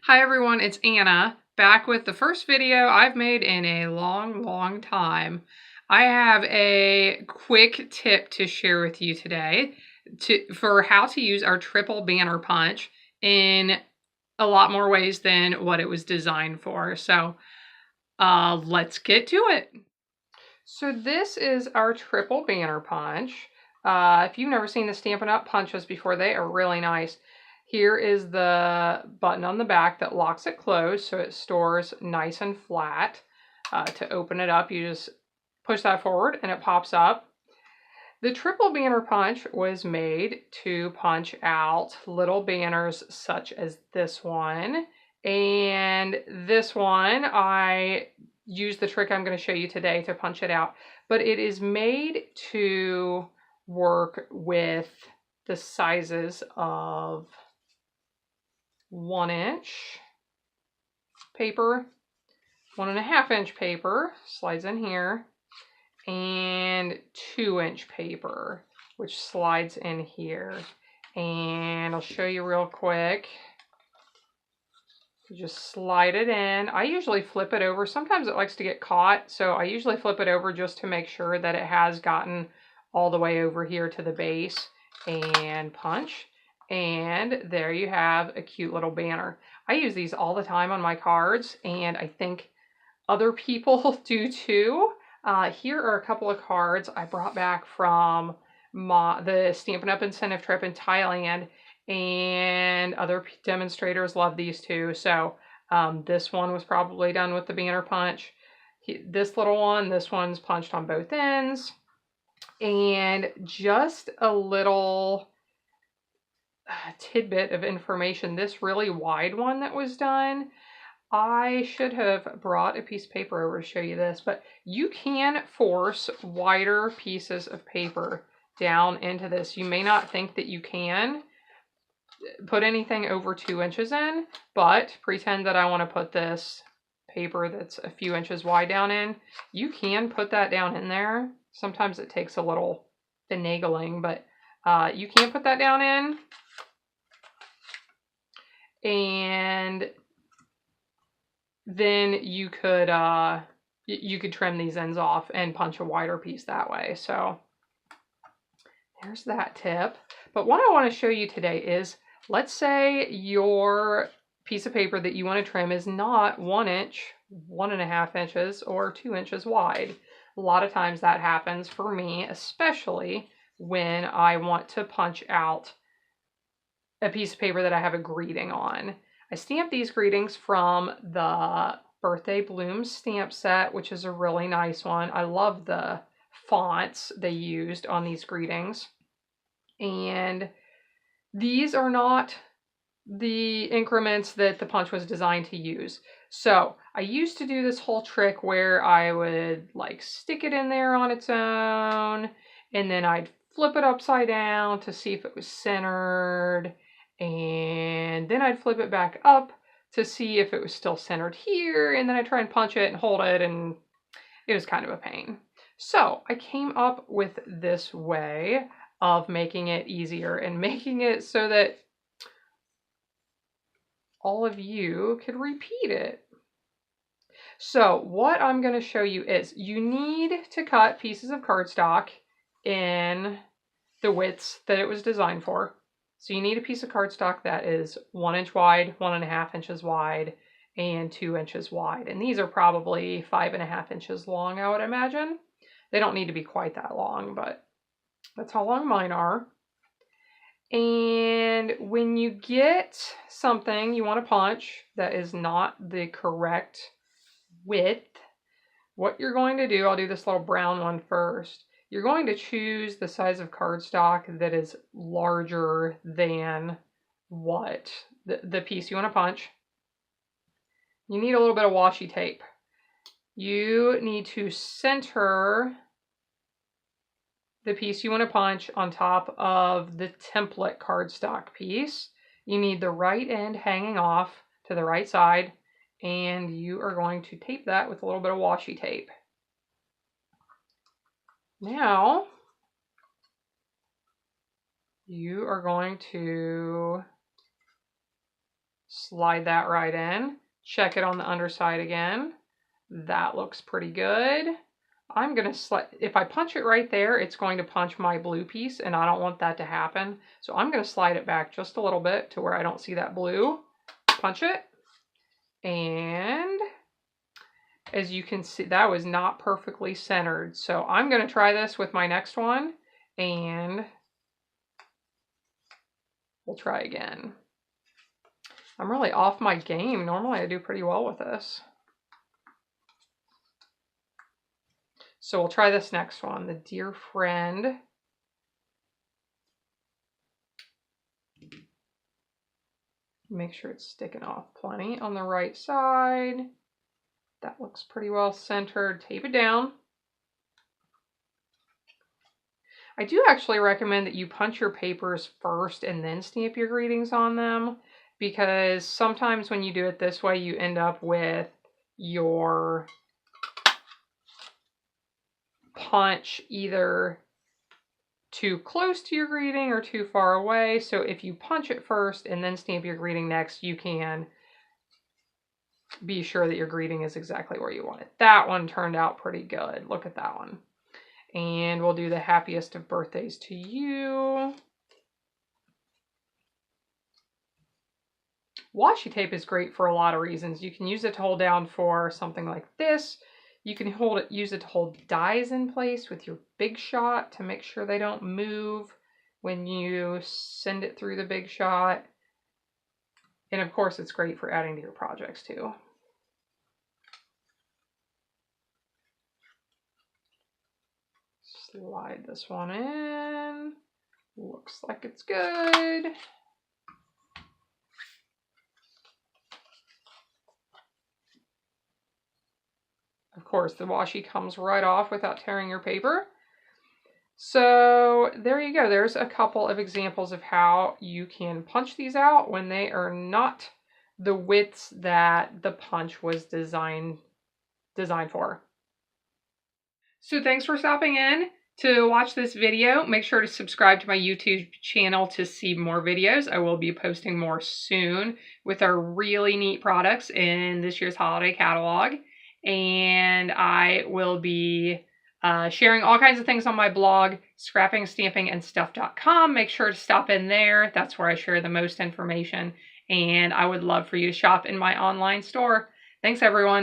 Hi everyone, it's Anna, back with the first video I've made in a long time. I have a quick tip to share with you today for how to use our triple banner punch in a lot more ways than what it was designed for. So let's get to it. So this is our triple banner punch. If you've never seen the Stampin' Up punches before, they are really nice. Here is the button on the back that locks it closed so it stores nice and flat. To open it up, you just push that forward and it pops up. The triple banner punch was made to punch out little banners such as this one. And this one, I use the trick I'm going to show you today to punch it out. But it is made to work with the sizes of 1-inch paper, 1.5-inch paper, slides in here, and 2-inch paper, which slides in here. And I'll show you real quick. You just slide it in. I usually flip it over. Sometimes it likes to get caught, so I usually flip it over just to make sure that it has gotten all the way over here to the base, and punch. And there you have a cute little banner. I use these all the time on my cards, and I think other people do too. Here are a couple of cards I brought back from the Stampin' Up incentive trip in Thailand, and other demonstrators love these too. So this one was probably done with the banner punch. This little one, this one's punched on both ends. And just a little tidbit of information, this really wide one that was done, I should have brought a piece of paper over to show you this, but you can force wider pieces of paper down into this. You may not think that you can put anything over 2 inches in, but pretend that I want to put this paper that's a few inches wide down in. You can put that down in there. Sometimes it takes a little finagling, but you can put that down in. And then you could trim these ends off and punch a wider piece that way. So there's that tip. But what I want to show you today is, let's say your piece of paper that you want to trim is not 1 inch, 1.5 inches, or 2 inches wide. A lot of times that happens for me, especially when I want to punch out a piece of paper that I have a greeting on. I stamped these greetings from the Birthday Blooms stamp set, which is a really nice one. I love the fonts they used on these greetings. And these are not the increments that the punch was designed to use. So I used to do this whole trick where I would like stick it in there on its own, and then I'd flip it upside down to see if it was centered, and then I'd flip it back up to see if it was still centered here, and then I'd try and punch it and hold it, and it was kind of a pain. So I came up with this way of making it easier and making it so that all of you could repeat it. So what I'm going to show you is, you need to cut pieces of cardstock in the widths that it was designed for. So you need a piece of cardstock that is 1 inch wide, 1.5 inches wide, and 2 inches wide. And these are probably 5.5 inches long, I would imagine. They don't need to be quite that long, but that's how long mine are. And when you get something you want to punch that is not the correct width, what you're going to do, I'll do this little brown one first. You're going to choose the size of cardstock that is larger than what the piece you want to punch. You need a little bit of washi tape. You need to center the piece you want to punch on top of the template cardstock piece. You need the right end hanging off to the right side, and you are going to tape that with a little bit of washi tape. Now, you are going to slide that right in. Check it on the underside again. That looks pretty good. I'm going to slide, if I punch it right there, it's going to punch my blue piece, and I don't want that to happen. So I'm going to slide it back just a little bit to where I don't see that blue. Punch it. And as you can see, that was not perfectly centered. So I'm going to try this with my next one, and we'll try again. I'm really off my game. Normally I do pretty well with this. So we'll try this next one, the Dear Friend. Make sure it's sticking off plenty on the right side. That looks pretty well centered. Tape it down. I do actually recommend that you punch your papers first and then stamp your greetings on them, because sometimes when you do it this way, you end up with your punch either too close to your greeting or too far away. So if you punch it first and then stamp your greeting next, you can be sure that your greeting is exactly where you want it. That one turned out pretty good. Look at that one. And we'll do the happiest of birthdays to you. Washi tape is great for a lot of reasons. You can use it to hold down for something like this. You can use it to hold dies in place with your Big Shot to make sure they don't move when you send it through the Big Shot. And of course, it's great for adding to your projects too. Slide this one in. Looks like it's good. Of course, the washi comes right off without tearing your paper. So there you go. There's a couple of examples of how you can punch these out when they are not the widths that the punch was designed for. So thanks for stopping in to watch this video. Make sure to subscribe to my YouTube channel to see more videos. I will be posting more soon with our really neat products in this year's holiday catalog. And I will be sharing all kinds of things on my blog, scrappingstampingandstuff.com. Make sure to stop in there. That's where I share the most information. And I would love for you to shop in my online store. Thanks, everyone.